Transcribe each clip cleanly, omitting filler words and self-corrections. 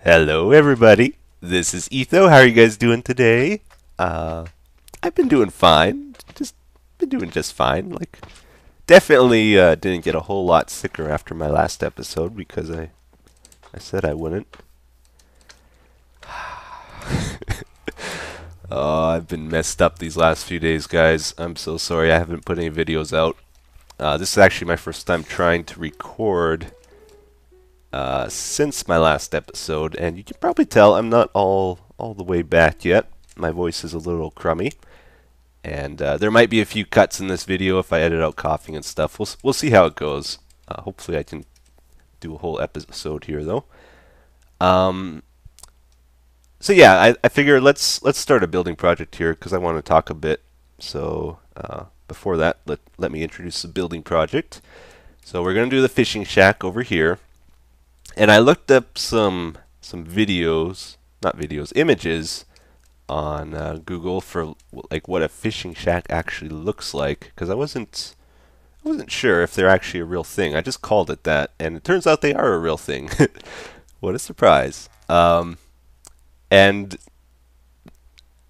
Hello, everybody. This is Etho. How are you guys doing today? I've been doing fine. Just been doing just fine. Definitely didn't get a whole lot sicker after my last episode because I said I wouldn't. Oh, I've been messed up these last few days, guys. I'm so sorry. I haven't put any videos out. This is actually my first time trying to record since my last episode, and you can probably tell I'm not all the way back yet. My voice is a little crummy, and there might be a few cuts in this video if I edit out coughing and stuff. We'll see how it goes. Hopefully, I can do a whole episode here, though. So yeah, I figure let's start a building project here because I want to talk a bit. So before that, let me introduce the building project. So we're gonna do the fishing shack over here. And I looked up some videos, not videos, images on Google for like what a fishing shack actually looks like, because I wasn't sure if they're actually a real thing. I just called it that, and it turns out they are a real thing. What a surprise! And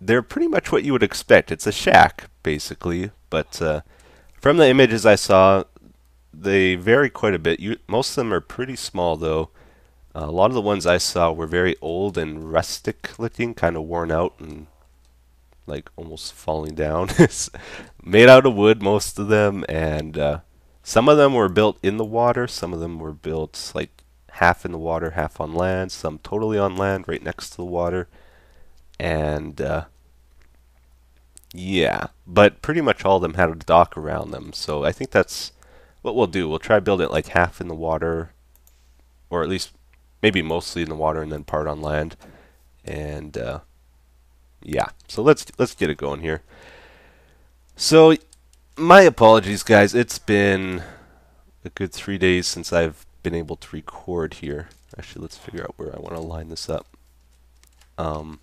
they're pretty much what you would expect. It's a shack, basically, but from the images I saw, they vary quite a bit. Most of them are pretty small, though. A lot of the ones I saw were very old and rustic looking, kind of worn out and like almost falling down. Made out of wood, most of them, and some of them were built in the water. Some of them were built like half in the water, half on land. Some totally on land, right next to the water. And yeah, but pretty much all of them had a dock around them. So I think that's what we'll do. We'll try to build it like half in the water, or at least maybe mostly in the water and then part on land. And yeah, so let's get it going here. So my apologies, guys. It's been a good 3 days since I've been able to record here. Actually, let's figure out where I want to line this up. And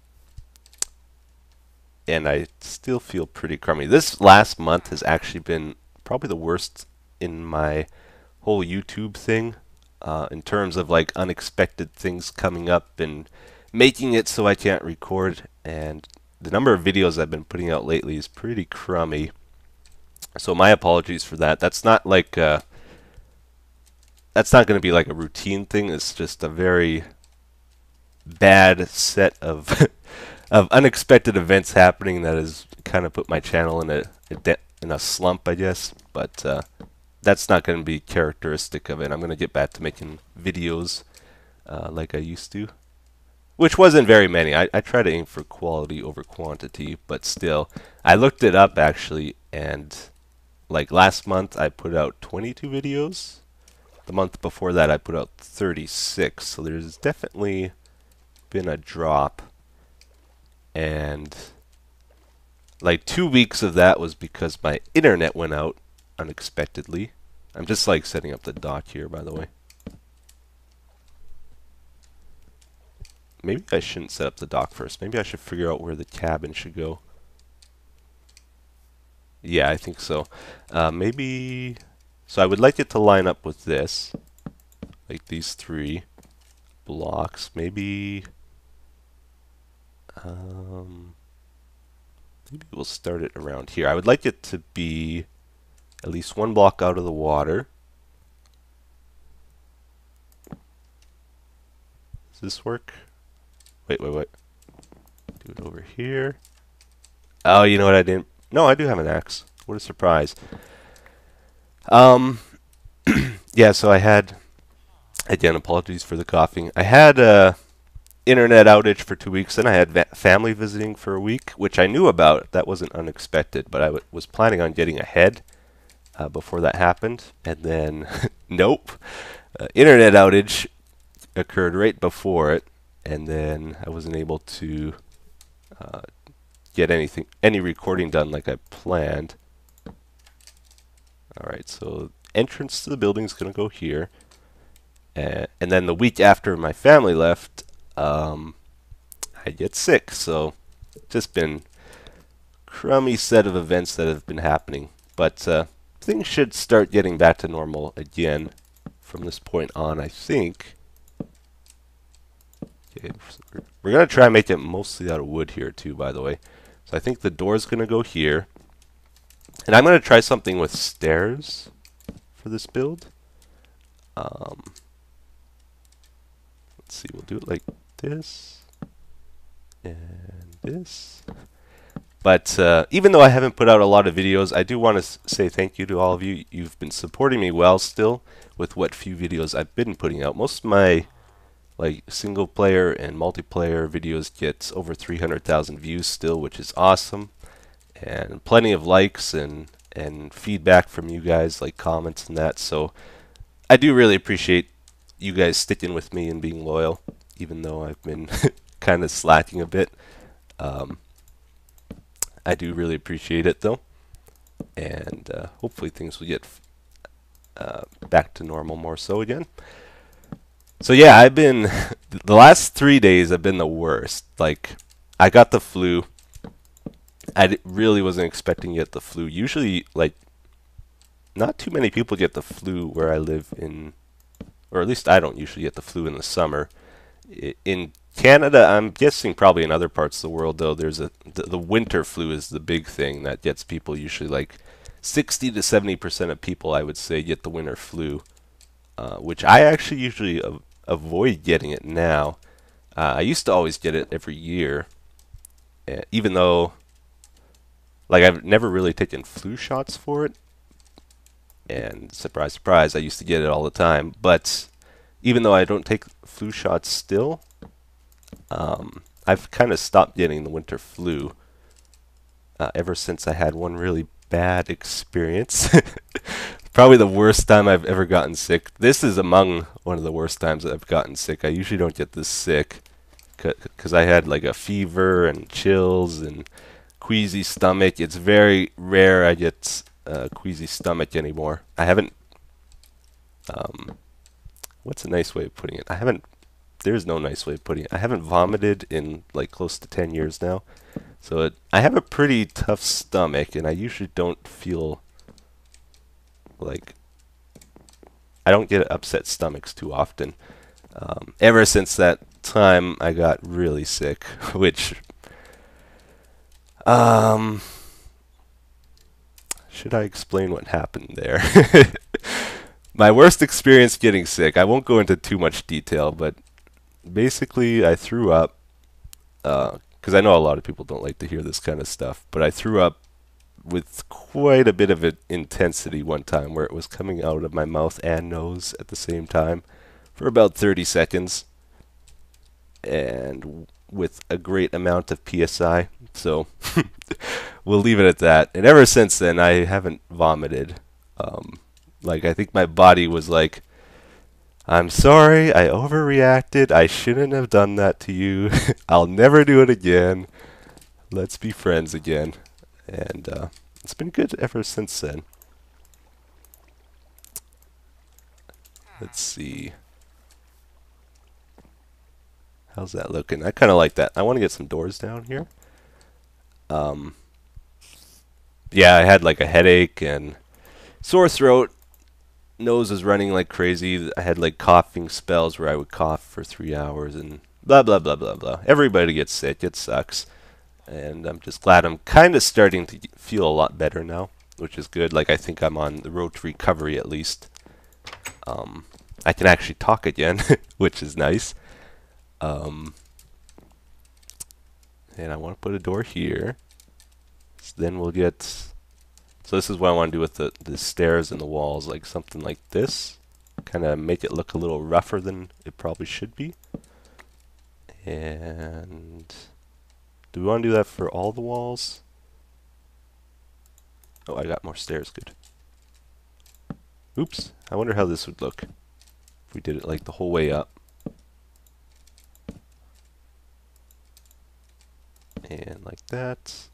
I still feel pretty crummy. This last month has actually been probably the worst in my whole YouTube thing, in terms of like unexpected things coming up and making it so I can't record. And the number of videos I've been putting out lately is pretty crummy. So my apologies for that. That's not going to be like a routine thing. It's just a very bad set of of unexpected events happening that has kind of put my channel in a slump, I guess. But that's not going to be characteristic of it. I'm going to get back to making videos like I used to, which wasn't very many. I try to aim for quality over quantity, but still, I looked it up actually, and like last month I put out 22 videos. The month before that I put out 36, so there's definitely been a drop. And like 2 weeks of that was because my internet went out unexpectedly. I'm just like setting up the dock here, by the way. Maybe I shouldn't set up the dock first. Maybe I should figure out where the cabin should go. Yeah, I think so. Maybe... So I would like it to line up with this. Like these three blocks. Maybe we'll start it around here. I would like it to be at least one block out of the water. Does this work? Wait. Do it over here. Oh, you know what I didn't... No, I do have an axe. What a surprise. Yeah, so I had... Again, apologies for the coughing. I had a internet outage for 2 weeks, then I had family visiting for a week, which I knew about. That wasn't unexpected, but I was planning on getting ahead before that happened, and then nope. Internet outage occurred right before it, and then I wasn't able to get any recording done like I planned. Alright, so entrance to the building is going to go here. And then the week after my family left, I get sick. So just been crummy set of events that have been happening. But things should start getting back to normal again from this point on, I think. Okay, we're gonna try and make it mostly out of wood here too, by the way. So I think the door's gonna go here. And I'm gonna try something with stairs for this build. Let's see, we'll do it like this and this. But even though I haven't put out a lot of videos, I do want to say thank you to all of you. You've been supporting me well still with what few videos I've been putting out. Most of my like single player and multiplayer videos get over 300,000 views still, which is awesome. And plenty of likes and feedback from you guys, like comments and that. So I do really appreciate you guys sticking with me and being loyal, even though I've been kind of slacking a bit. I do really appreciate it though, and hopefully things will get back to normal more so again. So yeah, I've been the last 3 days have been the worst. Like, I got the flu. I really wasn't expecting to get the flu. Usually, like, not too many people get the flu where I live in, or at least I don't usually get the flu in the summer. In Canada, I'm guessing probably in other parts of the world, though, there's the winter flu is the big thing that gets people. Usually like 60 to 70% of people, I would say, get the winter flu, which I actually usually avoid getting it now. I used to always get it every year, even though like I've never really taken flu shots for it. And surprise, surprise, I used to get it all the time. But even though I don't take flu shots still, I've kind of stopped getting the winter flu ever since I had one really bad experience. Probably the worst time I've ever gotten sick. This is among one of the worst times I've gotten sick. I usually don't get this sick because I had like a fever and chills and queasy stomach. It's very rare I get queasy stomach anymore. I haven't, what's a nice way of putting it? There's no nice way of putting it. I haven't vomited in like close to 10 years now. So I have a pretty tough stomach, and I usually don't feel like, I don't get upset stomachs too often. Ever since that time, I got really sick, which, should I explain what happened there? My worst experience getting sick, I won't go into too much detail, but basically I threw up, because I know a lot of people don't like to hear this kind of stuff, but I threw up with quite a bit of intensity one time, where it was coming out of my mouth and nose at the same time for about 30 seconds, and with a great amount of PSI. So we'll leave it at that. And ever since then, I haven't vomited. Like, I think my body was like, I'm sorry, I overreacted. I shouldn't have done that to you. I'll never do it again. Let's be friends again. And it's been good ever since then. Let's see. How's that looking? I kind of like that. I want to get some doors down here. Yeah, I had like a headache and sore throat. Nose is running like crazy. I had like coughing spells where I would cough for 3 hours and blah, blah, blah, blah, blah. Everybody gets sick. It sucks. And I'm just glad I'm kind of starting to feel a lot better now, which is good. Like, I think I'm on the road to recovery at least. I can actually talk again, which is nice. And I want to put a door here. So then we'll get... So this is what I want to do with the stairs and the walls, like something like this. Kind of make it look a little rougher than it probably should be. And do we want to do that for all the walls? Oh, I got more stairs, good. Oops, I wonder how this would look if we did it like the whole way up. And like that.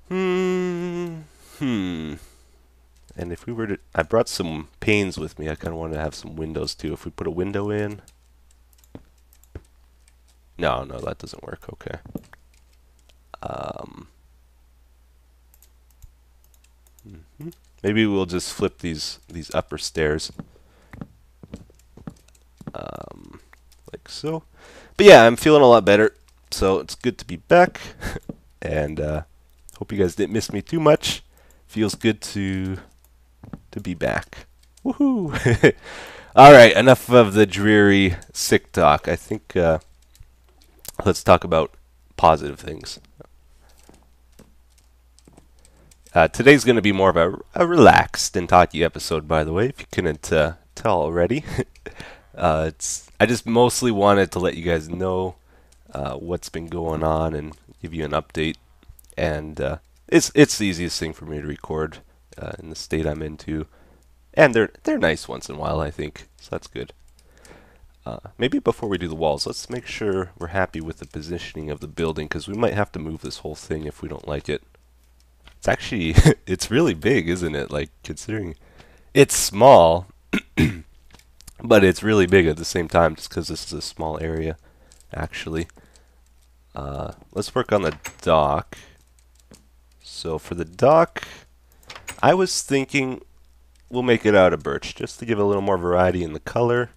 And if we were to... I brought some panes with me. I kind of wanted to have some windows too. If we put a window in... No, that doesn't work. Okay. Maybe we'll just flip these upper stairs. Like so. But yeah, I'm feeling a lot better, so it's good to be back, and hope you guys didn't miss me too much. Feels good to be back. Woohoo! All right, enough of the dreary sick talk. I think let's talk about positive things. Today's going to be more of a relaxed and talky episode, by the way, if you couldn't tell already. I just mostly wanted to let you guys know what's been going on and give you an update. And it's the easiest thing for me to record in the state I'm into, and they're nice once in a while, I think. So that's good. Maybe before we do the walls, let's make sure we're happy with the positioning of the building, because we might have to move this whole thing if we don't like it. It's actually it's really big, isn't it? Like, considering it's small. But it's really big at the same time, just because this is a small area, actually. Let's work on the dock. So for the dock, I was thinking we'll make it out of birch, just to give a little more variety in the color.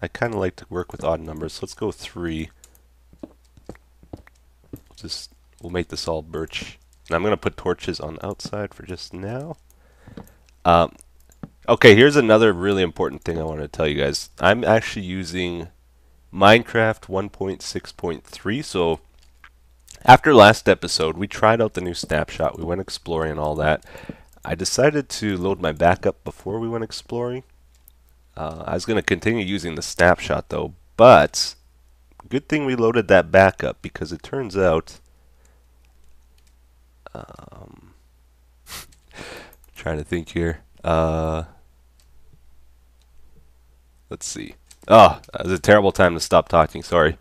I kind of like to work with odd numbers, so let's go 3. We'll make this all birch. And I'm going to put torches on the outside for just now. Okay, here's another really important thing I want to tell you guys. I'm actually using Minecraft 1.6.3. So after last episode, we tried out the new snapshot. We went exploring and all that. I decided to load my backup before we went exploring. I was going to continue using the snapshot though, but good thing we loaded that backup, because it turns out trying to think here. Let's see. Oh, that was a terrible time to stop talking. Sorry.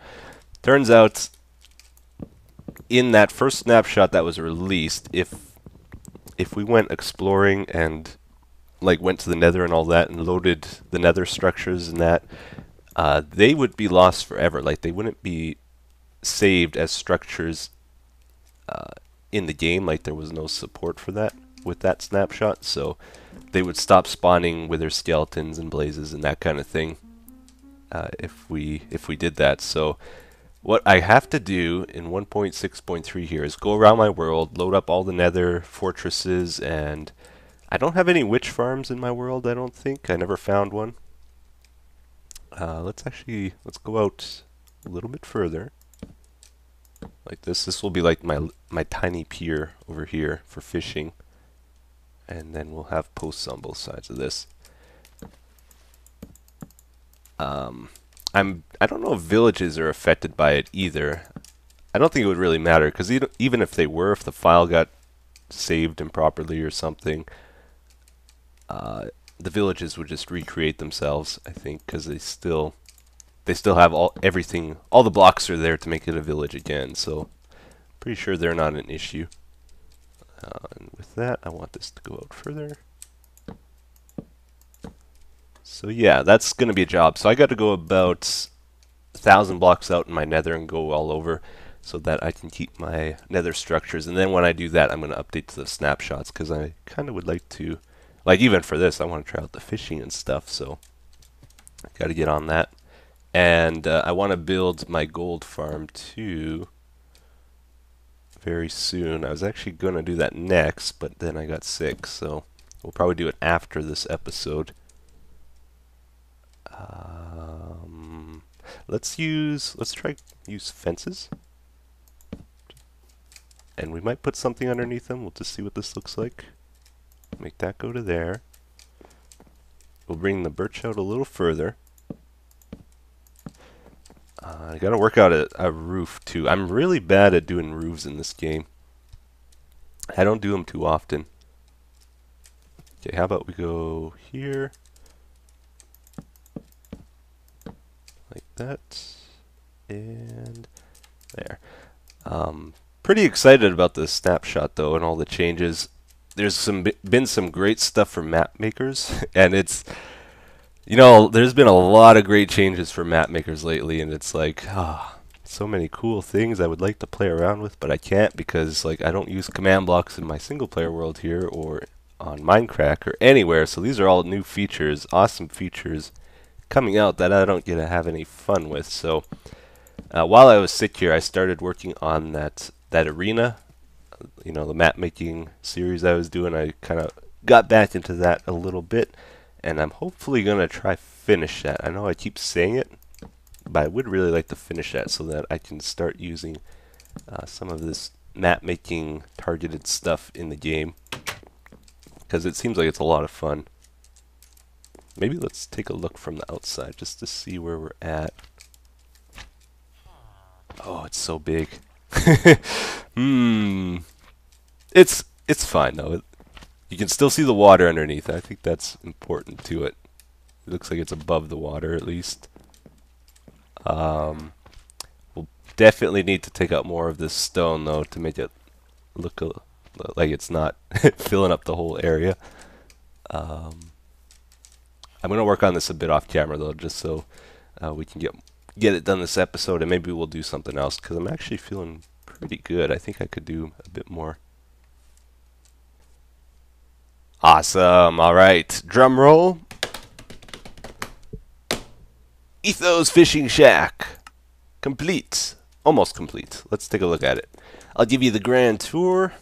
Turns out, in that first snapshot that was released, if we went exploring and like went to the Nether and all that and loaded the Nether structures and that, they would be lost forever. Like, they wouldn't be saved as structures in the game. Like, there was no support for that with that snapshot, so they would stop spawning wither skeletons and blazes and that kind of thing if we did that. So what I have to do in 1.6.3 here is go around my world, load up all the Nether fortresses, and I don't have any witch farms in my world, I don't think. I never found one. Let's go out a little bit further. Like this. This will be like my tiny pier over here for fishing. And then we'll have posts on both sides of this. I don't know if villages are affected by it either. I don't think it would really matter, because even if they were, if the file got saved improperly or something, the villages would just recreate themselves, I think, because they still have everything, all the blocks are there to make it a village again, so pretty sure they're not an issue. And with that, I want this to go out further. So yeah, that's going to be a job. So I got to go about 1,000 blocks out in my Nether and go all over, so that I can keep my Nether structures. And then when I do that, I'm going to update to the snapshots, because I kind of would like to, like, even for this, I want to try out the fishing and stuff, so I got to get on that. And I want to build my gold farm too very soon. I was actually going to do that next, but then I got sick, so we'll probably do it after this episode. Let's try use fences, and we might put something underneath them. We'll just see what this looks like. Make that go to there. We'll bring the birch out a little further. I gotta work out a roof too. I'm really bad at doing roofs in this game. I don't do them too often. Okay, how about we go here, like that, and there. Pretty excited about this snapshot though, and all the changes. There's been some great stuff for map makers, and it's, you know, there's been a lot of great changes for map makers lately, and it's like, so many cool things I would like to play around with, but I can't, because like I don't use command blocks in my single player world here, or on Minecraft or anywhere. So these are all new features, awesome features coming out that I don't get to have any fun with. So while I was sick here, I started working on that arena, you know, the map making series I was doing. I kind of got back into that a little bit, and I'm hopefully gonna try finish that. I know I keep saying it, but I would really like to finish that so that I can start using some of this map making targeted stuff in the game, because it seems like it's a lot of fun. Maybe let's take a look from the outside just to see where we're at. Oh, it's so big. It's fine though. You can still see the water underneath. I think that's important to it. It looks like it's above the water at least. We'll definitely need to take out more of this stone though to make it look like it's not filling up the whole area. I'm going to work on this a bit off camera though, just so we can get it done this episode, and maybe we'll do something else, because I'm actually feeling pretty good. I think I could do a bit more. Awesome. All right, drum roll. Etho's fishing shack complete. Almost complete. Let's take a look at it. I'll give you the grand tour.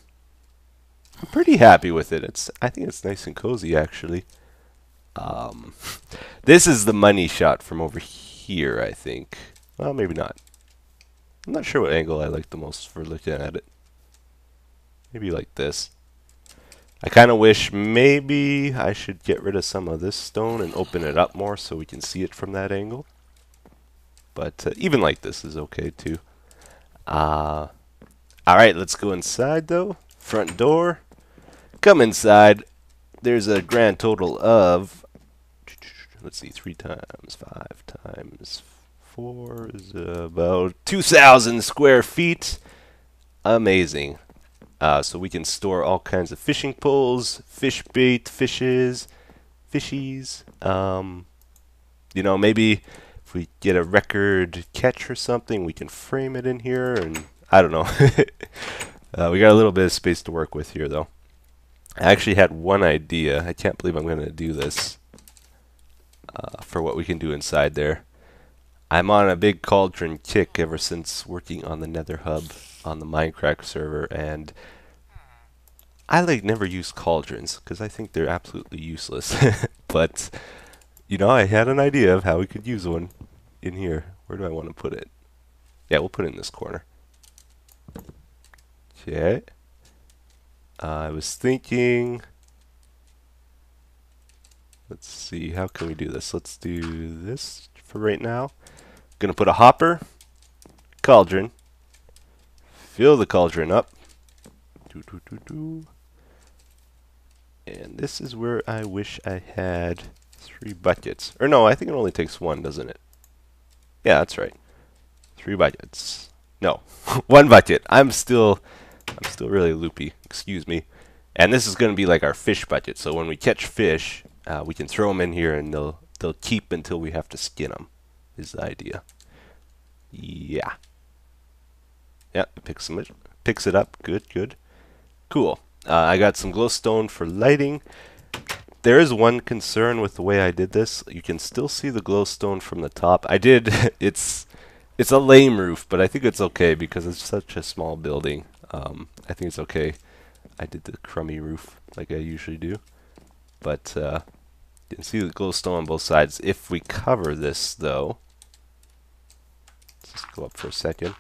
I'm pretty happy with it. I think it's nice and cozy actually. This is the money shot from over here, I think. Well, maybe not. I'm not sure what angle I like the most for looking at it. Maybe like this. I kind of wish maybe I should get rid of some of this stone and open it up more so we can see it from that angle. But even like this is okay too. Alright, let's go inside though. Front door. Come inside. There's a grand total of, let's see, 3 times 5 times 4 is about 2,000 square feet. Amazing. So we can store all kinds of fishing poles, fish bait, fishies. You know, maybe if we get a record catch or something, we can frame it in here, and I don't know. We got a little bit of space to work with here, though. I actually had one idea. I can't believe I'm going to do this for what we can do inside there. I'm on a big cauldron kick ever since working on the Nether Hub on the Minecraft server, and I never use cauldrons because I think they're absolutely useless. But you know, I had an idea of how we could use one in here. Where do I want to put it? Yeah, we'll put it in this corner. Okay. I was thinking, let's see, how can we do this? Let's do this for right now. Gonna put a hopper, cauldron, fill the cauldron up, and this is where I wish I had 3 buckets. Or no, I think it only takes 1, doesn't it? Yeah, that's right. 3 buckets. No, 1 bucket. I'm still really loopy. Excuse me. And this is going to be like our fish bucket. So when we catch fish, we can throw them in here, and they'll keep until we have to skin them. Is the idea. Yeah. Yeah. Picks it up. Good. Good. Cool. I got some glowstone for lighting. There is one concern with the way I did this. You can still see the glowstone from the top. I did. It's a lame roof, but I think it's okay because it's such a small building. I think it's okay. I did the crummy roof like I usually do. But you can see the glowstone on both sides. If we cover this, though, let's just go up for a second.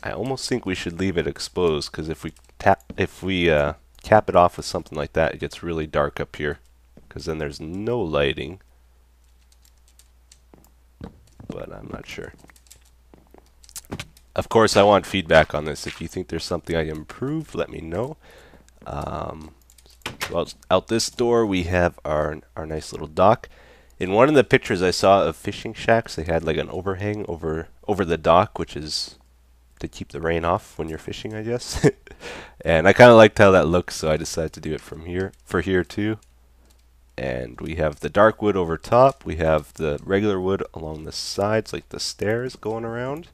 I almost think we should leave it exposed, because if we cap it off with something like that, it gets really dark up here, because then there's no lighting. But I'm not sure. Of course, I want feedback on this. If you think there's something I can improve, let me know. Well, out this door, we have our nice little dock. In one of the pictures I saw of fishing shacks, they had like an overhang over the dock, which is to keep the rain off when you're fishing, I guess. And I kind of liked how that looks, so I decided to do it from here for here too. And we have the dark wood over top. We have the regular wood along the sides, like the stairs going around.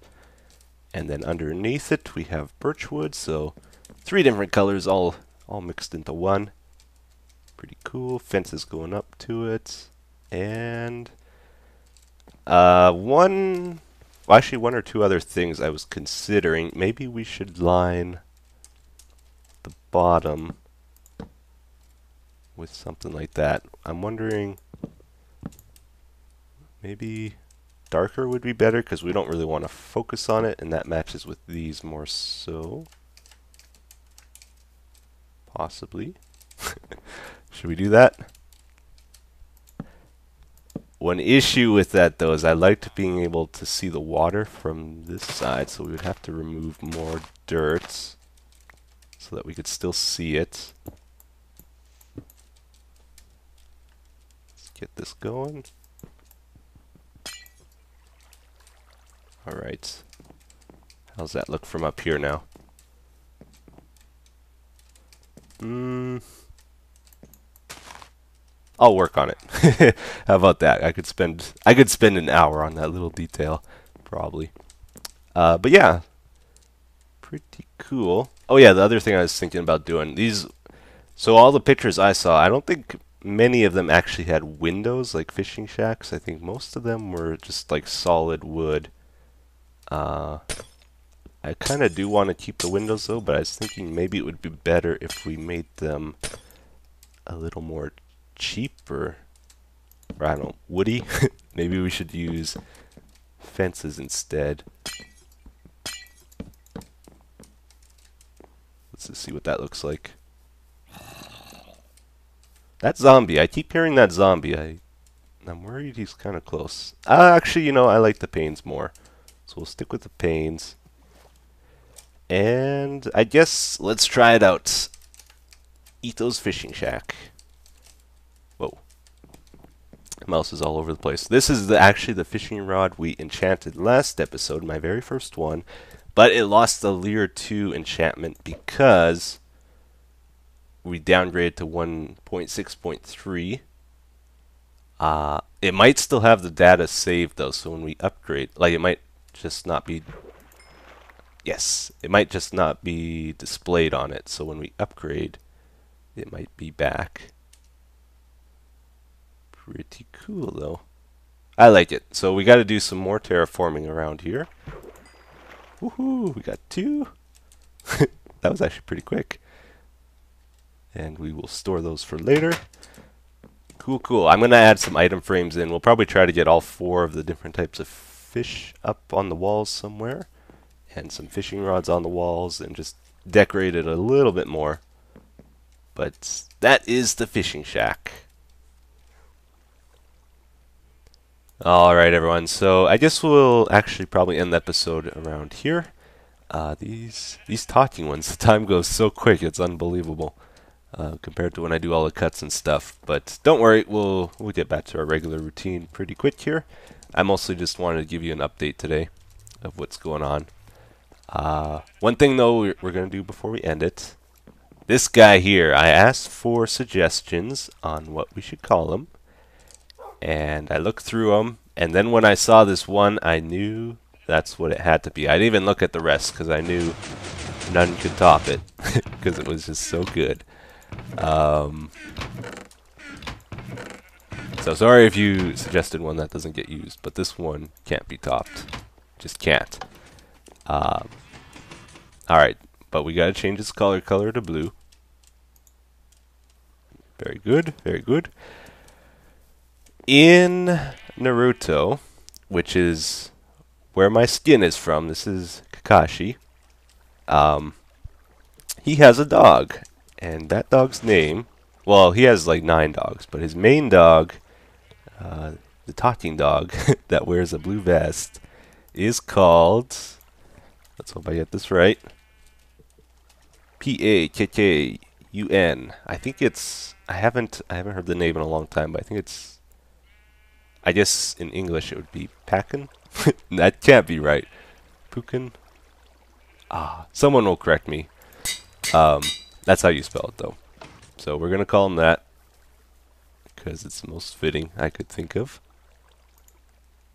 And then underneath it, we have birch wood. So 3 different colors all mixed into one. Pretty cool. Fences going up to it. And well, actually one or two other things I was considering. Maybe we should line the bottom with something like that. I'm wondering, maybe darker would be better because we don't really want to focus on it, and that matches with these more so. Possibly. Should we do that? One issue with that though is I liked being able to see the water from this side, so we would have to remove more dirt so that we could still see it. Let's get this going. Alright. How's that look from up here now? I'll work on it. How about that? I could spend an hour on that little detail, probably. But yeah, pretty cool. Oh yeah, the other thing I was thinking about doing, these, so all the pictures I saw, I don't think many of them actually had windows like fishing shacks. I think most of them were just like solid wood. I kind of do want to keep the windows though, but I was thinking maybe it would be better if we made them a little more cheaper, or I don't know, woody. Maybe we should use fences instead. Let's just see what that looks like. That zombie, I keep hearing that zombie. I'm worried he's kind of close. Actually, you know, I like the panes more, so we'll stick with the panes. And I guess let's try it out. Etho's Fishing Shack. Whoa. Mouse is all over the place. This is actually the fishing rod we enchanted last episode, my very first one. But it lost the Lure 2 enchantment because we downgraded to 1.6.3. It might still have the data saved though, so when we upgrade, like it might just not be... Yes, it might just not be displayed on it, so when we upgrade, it might be back. Pretty cool though. I like it. So we got to do some more terraforming around here. Woohoo! We got 2. That was actually pretty quick. And we will store those for later. Cool, cool. I'm going to add some item frames in. We'll probably try to get all 4 of the different types of fish up on the walls somewhere. And some fishing rods on the walls, and just decorate it a little bit more. But that is the fishing shack. Alright everyone, so I guess we'll actually probably end the episode around here. These talking ones, the time goes so quick, it's unbelievable. Compared to when I do all the cuts and stuff. But don't worry, we'll get back to our regular routine pretty quick here. I mostly just wanted to give you an update today of what's going on. One thing though we're going to do before we end it. This guy here, I asked for suggestions on what we should call him. And I looked through them, and then when I saw this one, I knew that's what it had to be. I didn't even look at the rest because I knew none could top it because it was just so good. So sorry if you suggested one that doesn't get used, but this one can't be topped. Just can't. Alright, but we gotta change its color to blue. Very good, very good. In Naruto, which is where my skin is from, this is Kakashi, he has a dog, and that dog's name, well, he has like 9 dogs, but his main dog, the talking dog that wears a blue vest, is called, let's hope I get this right, P-A-K-K-U-N. I think it's, I haven't heard the name in a long time, but I think it's, I guess in English it would be Pakin. That can't be right. Pukin? Someone will correct me. That's how you spell it though. So we're gonna call him that because it's the most fitting I could think of.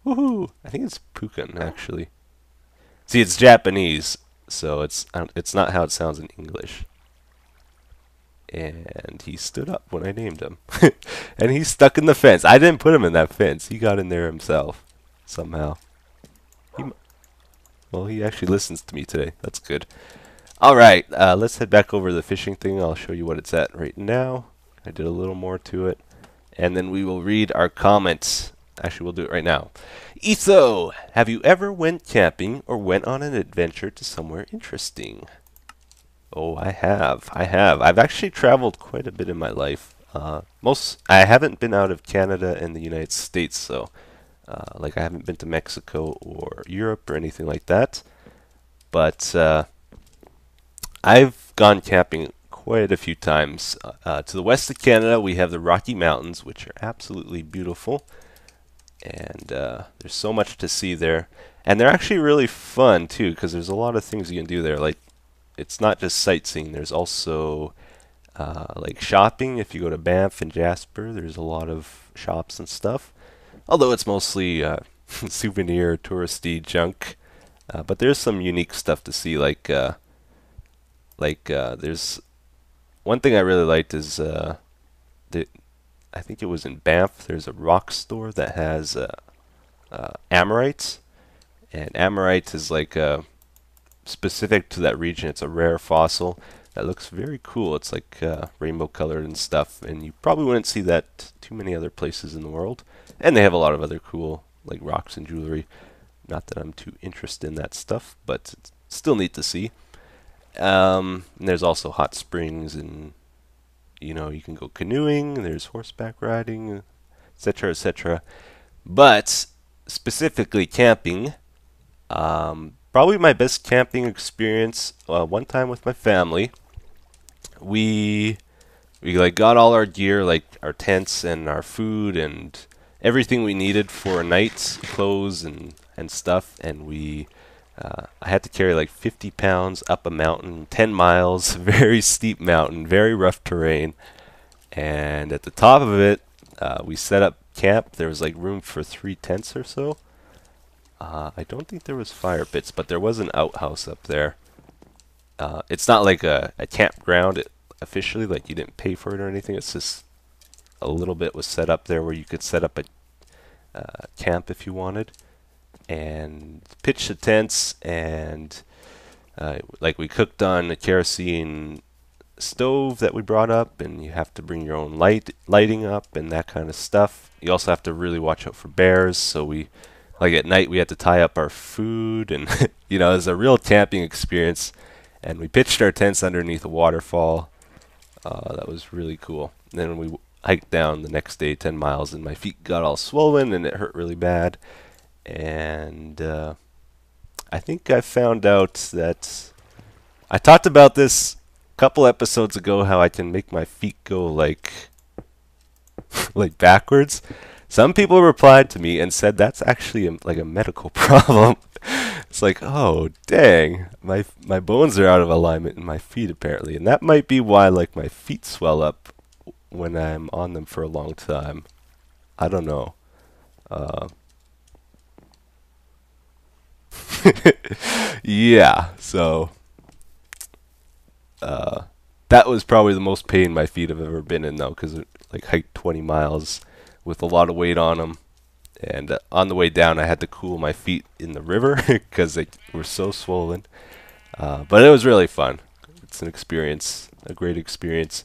Woohoo! I think it's Pukin actually. See, it's Japanese, so it's not how it sounds in English. And he stood up when I named him. And he's stuck in the fence. I didn't put him in that fence. He got in there himself. Somehow. Well, he actually listens to me today. That's good. Alright, let's head back over to the fishing thing. I'll show you what it's at right now. I did a little more to it. And then we will read our comments. Actually, we'll do it right now. Etho, have you ever went camping or went on an adventure to somewhere interesting? Oh, I have. I've actually traveled quite a bit in my life. I haven't been out of Canada and the United States, so like I haven't been to Mexico or Europe or anything like that. But I've gone camping quite a few times. To the west of Canada, we have the Rocky Mountains, which are absolutely beautiful. And there's so much to see there. And they're actually really fun, too, because there's a lot of things you can do there. Like, it's not just sightseeing. There's also, like, shopping. If you go to Banff and Jasper, there's a lot of shops and stuff. Although it's mostly souvenir, touristy junk. But there's some unique stuff to see, there's one thing I really liked is I think it was in Banff. There's a rock store that has amorites, and amorite is like specific to that region. It's a rare fossil that looks very cool. It's like rainbow colored and stuff, and you probably wouldn't see that too many other places in the world. And they have a lot of other cool like rocks and jewelry. Not that I'm too interested in that stuff, but it's still neat to see. And there's also hot springs, and you know, you can go canoeing, there's horseback riding, etc., etc. But specifically camping, probably my best camping experience, one time with my family, we like got all our gear, like our tents and our food and everything we needed for a night, clothes and stuff, and I had to carry like 50 pounds up a mountain, 10 miles, very steep mountain, very rough terrain. And at the top of it, we set up camp. There was like room for 3 tents or so. I don't think there was fire pits, but there was an outhouse up there. It's not like a campground officially, like you didn't pay for it or anything. It's just a little bit was set up there where you could set up a camp if you wanted. And pitched the tents, and like we cooked on a kerosene stove that we brought up, and you have to bring your own lighting up and that kind of stuff. You also have to really watch out for bears, so like at night we had to tie up our food, and you know, it was a real camping experience. And we pitched our tents underneath a waterfall. That was really cool. And then we hiked down the next day 10 miles, and my feet got all swollen and it hurt really bad. And I think I found out that I talked about this a couple episodes ago, how I can make my feet go like like backwards. Some people replied to me and said that's actually like a medical problem. It's like, oh dang, my bones are out of alignment in my feet apparently, and that might be why like my feet swell up when I'm on them for a long time. I don't know. Yeah, so that was probably the most pain my feet have ever been in, though, because it like hiked 20 miles with a lot of weight on them, and on the way down I had to cool my feet in the river because they were so swollen. But it was really fun. It's an experience, a great experience.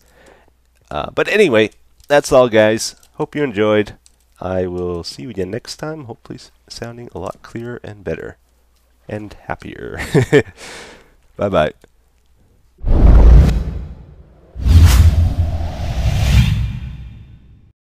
But anyway, that's all, guys. Hope you enjoyed. I will see you again next time, hopefully sounding a lot clearer and better and happier. Bye bye.